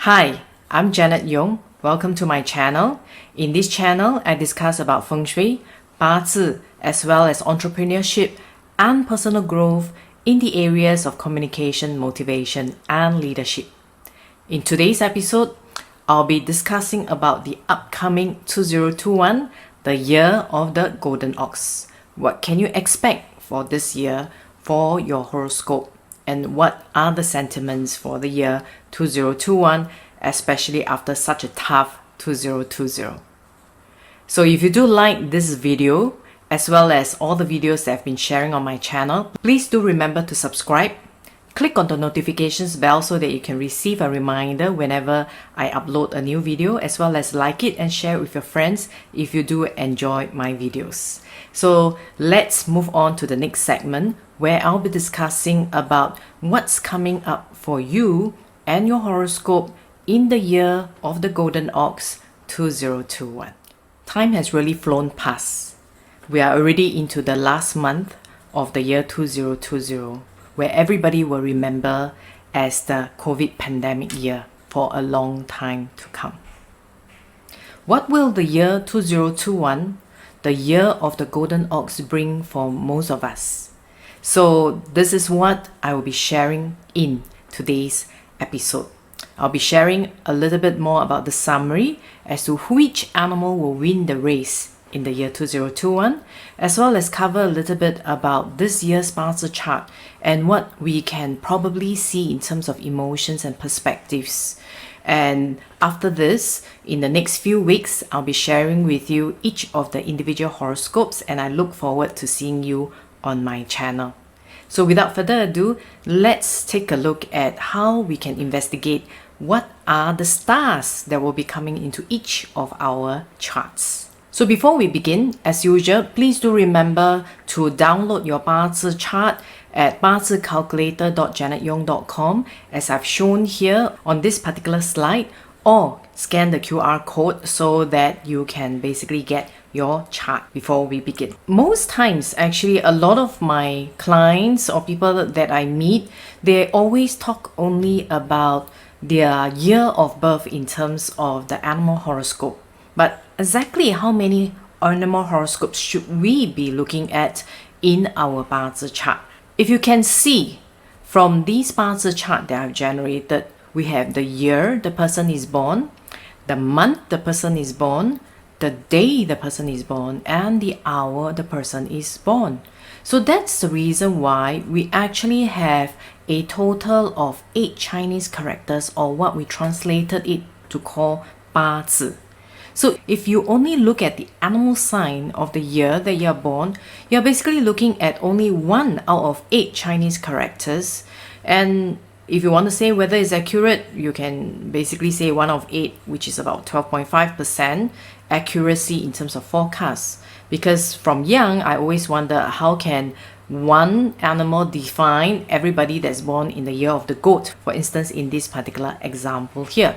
Hi, I'm Janet Yong. Welcome to my channel. In this channel, I discuss about Feng Shui, 八字, as well as entrepreneurship and personal growth in the areas of communication, motivation, and leadership. In today's episode, I'll be discussing about the upcoming 2021, the year of the Golden Ox. What can you expect for this year for your horoscope? And what are the sentiments for the year 2021, especially after such a tough 2020. So if you do like this video, as well as all the videos that I've been sharing on my channel, please do remember to subscribe. Click on the notifications bell so that you can receive a reminder whenever I upload a new video, as well as like it and share it with your friends if you do enjoy my videos. So let's move on to the next segment where I'll be discussing about what's coming up for you and your horoscope in the year of the Golden Ox 2021. Time has really flown past. We are already into the last month of the year 2020, where everybody will remember as the COVID pandemic year for a long time to come. What will the year 2021, the year of the Golden Ox, bring for most of us? So this is what I will be sharing in today's episode. I'll be sharing a little bit more about the summary as to which animal will win the race in the year 2021, as well as cover a little bit about this year's Bazi chart and what we can probably see in terms of emotions and perspectives. And after this, in the next few weeks, I'll be sharing with you each of the individual horoscopes, and I look forward to seeing you on my channel. So without further ado, let's take a look at how we can investigate what are the stars that will be coming into each of our charts. So before we begin, as usual, please do remember to download your Bazi chart at bazicalculator.janetyong.com as I've shown here on this particular slide, or scan the QR code so that you can basically get your chart before we begin. Most times, actually, a lot of my clients or people that I meet, they always talk only about their year of birth in terms of the animal horoscope. But exactly how many animal horoscopes should we be looking at in our Bazi chart? If you can see from these Bazi chart that I've generated, we have the year the person is born, the month the person is born, the day the person is born, and the hour the person is born. So that's the reason why we actually have a total of 8 Chinese characters, or what we translated it to call Bazi. So if you only look at the animal sign of the year that you're born, you're basically looking at only 1 out of 8 Chinese characters. And if you want to say whether it's accurate, you can basically say 1 out of 8, which is about 12.5% accuracy in terms of forecasts. Because from young, I always wonder, how can one animal define everybody that's born in the year of the goat, for instance, in this particular example here.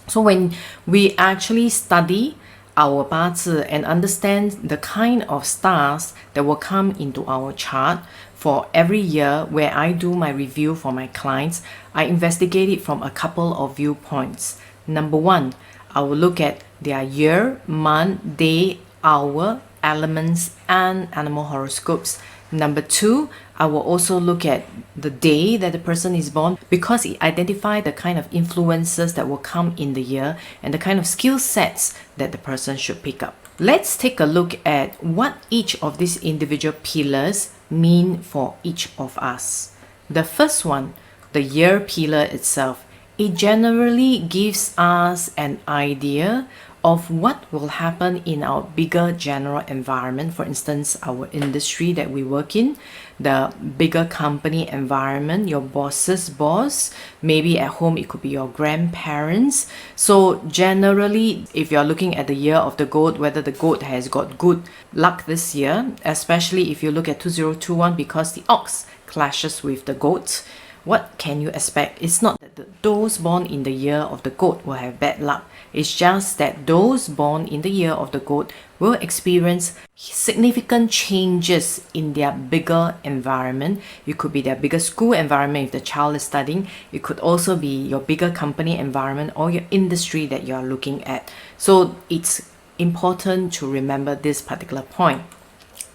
So when we actually study our Bazi and understand the kind of stars that will come into our chart for every year, where I do my review for my clients, I investigate it from a couple of viewpoints. Number 1, I will look at their year, month, day, hour, elements, and animal horoscopes. Number 2, I will also look at the day that the person is born, because it identifies the kind of influences that will come in the year and the kind of skill sets that the person should pick up. Let's take a look at what each of these individual pillars mean for each of us. The first one, the year pillar itself, it generally gives us an idea of what will happen in our bigger general environment. For instance, our industry that we work in, the bigger company environment, your boss's boss, maybe at home it could be your grandparents. So generally, if you're looking at the year of the goat, whether the goat has got good luck this year, especially if you look at 2021, because the ox clashes with the goat, what can you expect? It's not that those born in the year of the goat will have bad luck. It's just that those born in the year of the goat will experience significant changes in their bigger environment. It could be their bigger school environment if the child is studying. It could also be your bigger company environment or your industry that you are looking at. So it's important to remember this particular point.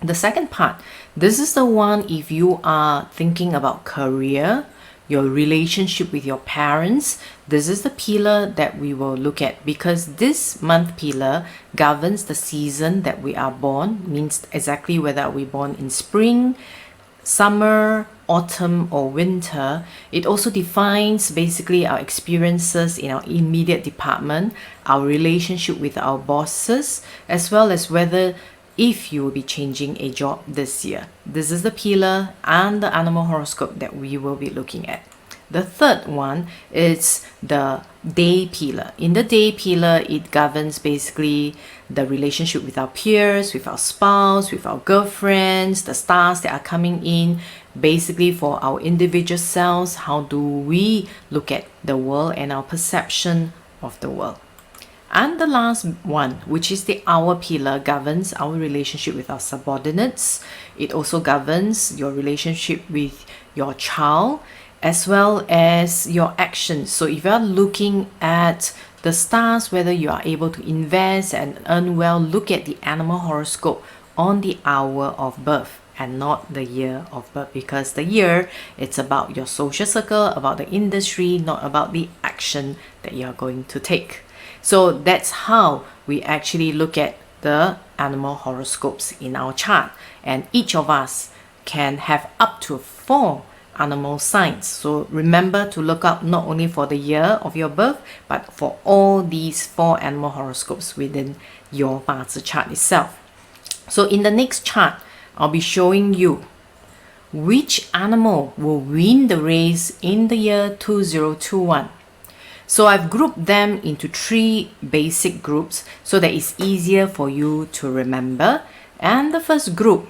The second part, this is the one if you are thinking about career, your relationship with your parents. This is the pillar that we will look at, because this month pillar governs the season that we are born, means exactly whether we're born in spring, summer, autumn or winter. It also defines basically our experiences in our immediate department, our relationship with our bosses, as well as whether if you will be changing a job this year. This is the pillar and the animal horoscope that we will be looking at. The third one is the day pillar. In the day pillar, it governs basically the relationship with our peers, with our spouse, with our girlfriends, the stars that are coming in. Basically for our individual selves, how do we look at the world and our perception of the world. And the last one, which is the hour pillar, governs our relationship with our subordinates. It also governs your relationship with your child, as well as your actions. So if you are looking at the stars, whether you are able to invest and earn well, look at the animal horoscope on the hour of birth and not the year of birth, because the year, it's about your social circle, about the industry, not about the action that you are going to take. So that's how we actually look at the animal horoscopes in our chart, and each of us can have up to 4 animal signs. So remember to look up not only for the year of your birth, but for all these 4 animal horoscopes within your Bazi chart itself. So in the next chart, I'll be showing you which animal will win the race in the year 2021. So I've grouped them into 3 basic groups so that it's easier for you to remember. And the first group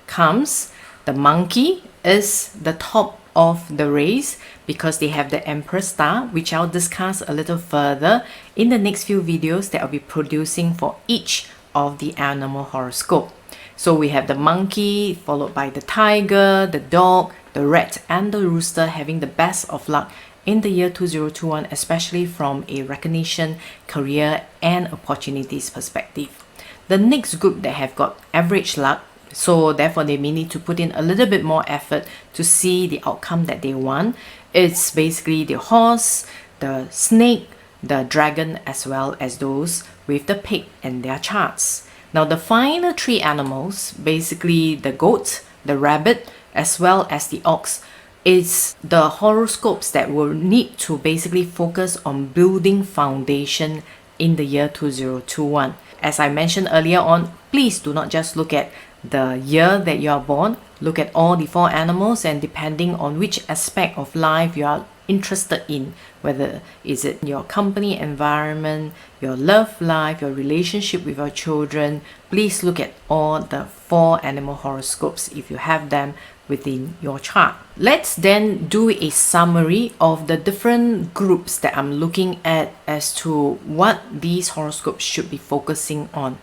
comes, the monkey is the top of the race because they have the Emperor star, which I'll discuss a little further in the next few videos that I'll be producing for each of the animal horoscope. So we have the monkey, followed by the tiger, the dog, the rat and the rooster having the best of luck in the year 2021, especially from a recognition, career and opportunities perspective. The next group that have got average luck, so therefore they may need to put in a little bit more effort to see the outcome that they want. It's basically the horse, the snake, the dragon, as well as those with the pig in their charts. Now the final 3 animals, basically the goat, the rabbit, as well as the ox, is the horoscopes that will need to basically focus on building foundation in the year 2021. As I mentioned earlier on, please do not just look at the year that you are born. Look at all the 4 animals, and depending on which aspect of life you are interested in, whether is it your company environment, your love life, your relationship with your children, please look at all the 4 animal horoscopes if you have them within your chart. Let's then do a summary of the different groups that I'm looking at as to what these horoscopes should be focusing on.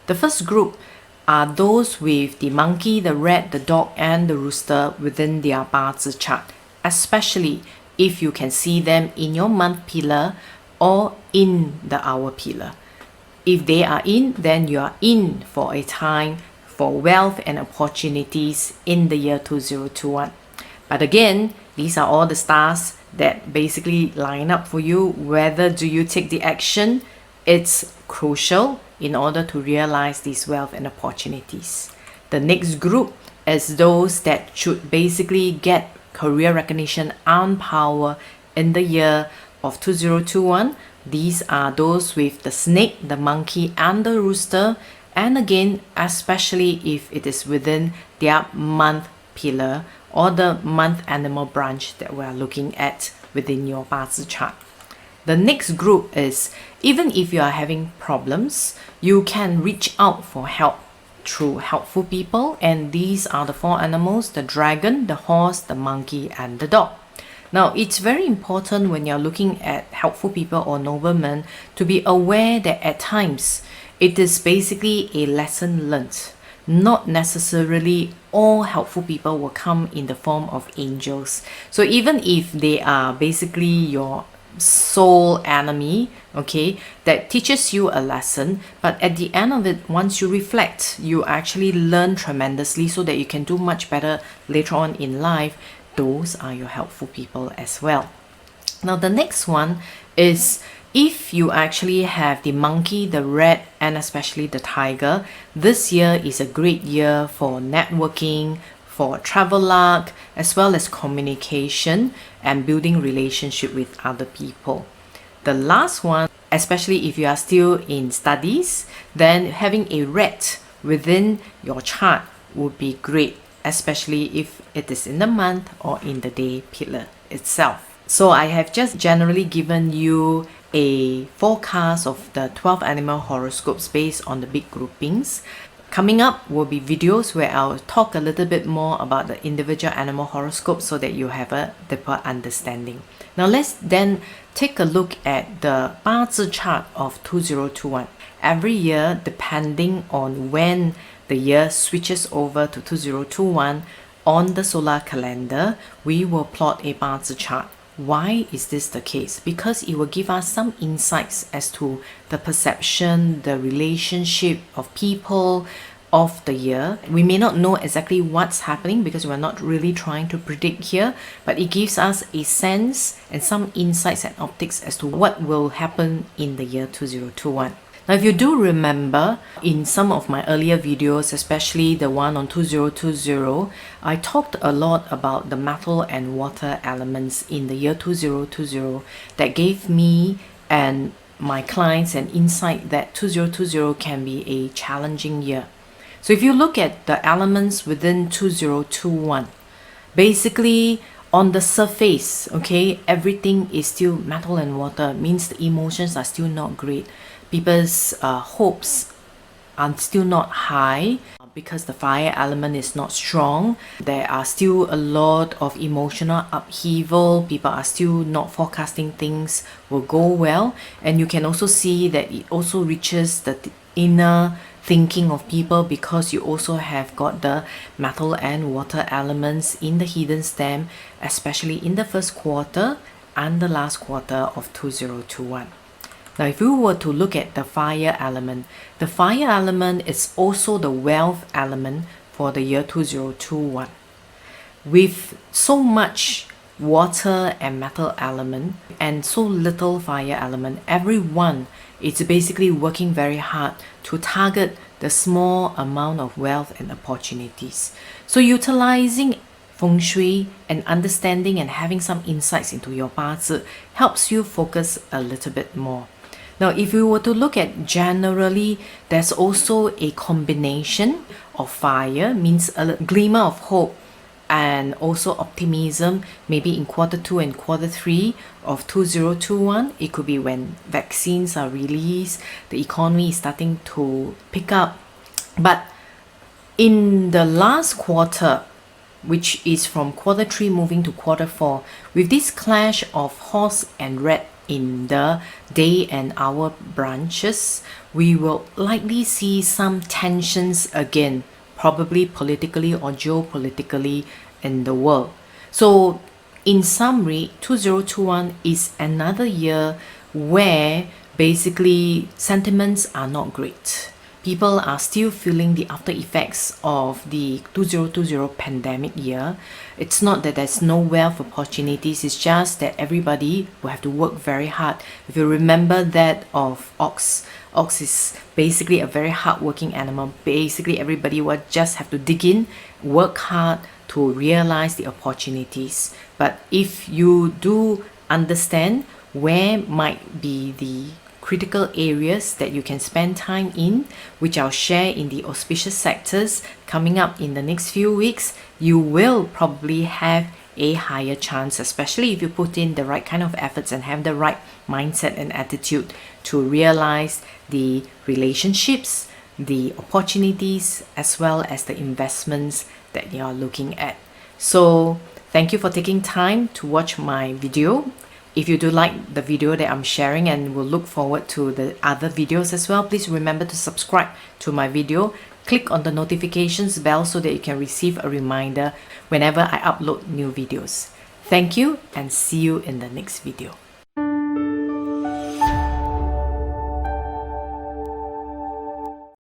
The first group are those with the monkey, the rat, the dog and the rooster within their Bazi chart, especially if you can see them in your month pillar or in the hour pillar. If they are in, then you are in for a time for wealth and opportunities in the year 2021. But again, these are all the stars that basically line up for you. Whether do you take the action, it's crucial in order to realize these wealth and opportunities. The next group is those that should basically get career recognition and power in the year of 2021. These are those with the snake, the monkey and the rooster, and again, especially if it is within their month pillar or the month animal branch that we are looking at within your Bazi chart. The next group is, even if you are having problems, you can reach out for help through helpful people, and these are the 4 animals: the dragon, the horse, the monkey and the dog. Now, it's very important when you're looking at helpful people or noblemen to be aware that at times it is basically a lesson learnt. Not necessarily all helpful people will come in the form of angels. So even if they are basically your soul enemy, okay, that teaches you a lesson, but at the end of it, once you reflect, you actually learn tremendously so that you can do much better later on in life. Those are your helpful people as well. Now the next one is, if you actually have the monkey, the rat, and especially the tiger, this year is a great year for networking, for travel luck, as well as communication and building relationship with other people. The last one, especially if you are still in studies, then having a rat within your chart would be great, especially if it is in the month or in the day pillar itself. So I have just generally given you a forecast of the 12 animal horoscopes based on the big groupings. Coming up will be videos where I'll talk a little bit more about the individual animal horoscopes so that you have a deeper understanding. Now let's then take a look at the 八字 chart of 2021. Every year, depending on when the year switches over to 2021, on the solar calendar, we will plot a 八字 chart. Why is this the case? Because it will give us some insights as to the perception, the relationship of people of the year. We may not know exactly what's happening because we're not really trying to predict here, but it gives us a sense and some insights and optics as to what will happen in the year 2021. Now, if you do remember, in some of my earlier videos, especially the one on 2020, I talked a lot about the metal and water elements in the year 2020 that gave me and my clients an insight that 2020 can be a challenging year. So if you look at the elements within 2021, basically on the surface, okay, everything is still metal and water, means the emotions are still not great. People's hopes are still not high because the fire element is not strong. There are still a lot of emotional upheaval. People are still not forecasting things will go well. And you can also see that it also reaches the inner thinking of people because you also have got the metal and water elements in the hidden stem, especially in the first quarter and the last quarter of 2021. Now, if you were to look at the fire element is also the wealth element for the year 2021. With so much water and metal element and so little fire element, everyone is basically working very hard to target the small amount of wealth and opportunities. So utilizing Feng Shui and understanding and having some insights into your 八字 helps you focus a little bit more. Now, if you were to look at generally, there's also a combination of fire, means a glimmer of hope and also optimism, maybe in quarter 2 and quarter 3 of 2021. It could be when vaccines are released, the economy is starting to pick up. But in the last quarter, which is from quarter 3 moving to quarter 4, with this clash of horse and rat in the day and hour branches, we will likely see some tensions again, probably politically or geopolitically in the world. So in summary, 2021 is another year where basically sentiments are not great. People are still feeling the after effects of the 2020 pandemic year. It's not that there's no wealth opportunities, it's just that everybody will have to work very hard. If you remember that of ox is basically a very hard-working animal. Basically, everybody will just have to dig in, work hard to realize the opportunities. But if you do understand where might be the critical areas that you can spend time in, which I'll share in the auspicious sectors coming up in the next few weeks, you will probably have a higher chance, especially if you put in the right kind of efforts and have the right mindset and attitude to realize the relationships, the opportunities, as well as the investments that you are looking at. So Thank you for taking time to watch my video. If you do like the video that I'm sharing and will look forward to the other videos as well, please remember to subscribe to my video. Click on the notifications bell so that you can receive a reminder whenever I upload new videos. Thank you and see you in the next video.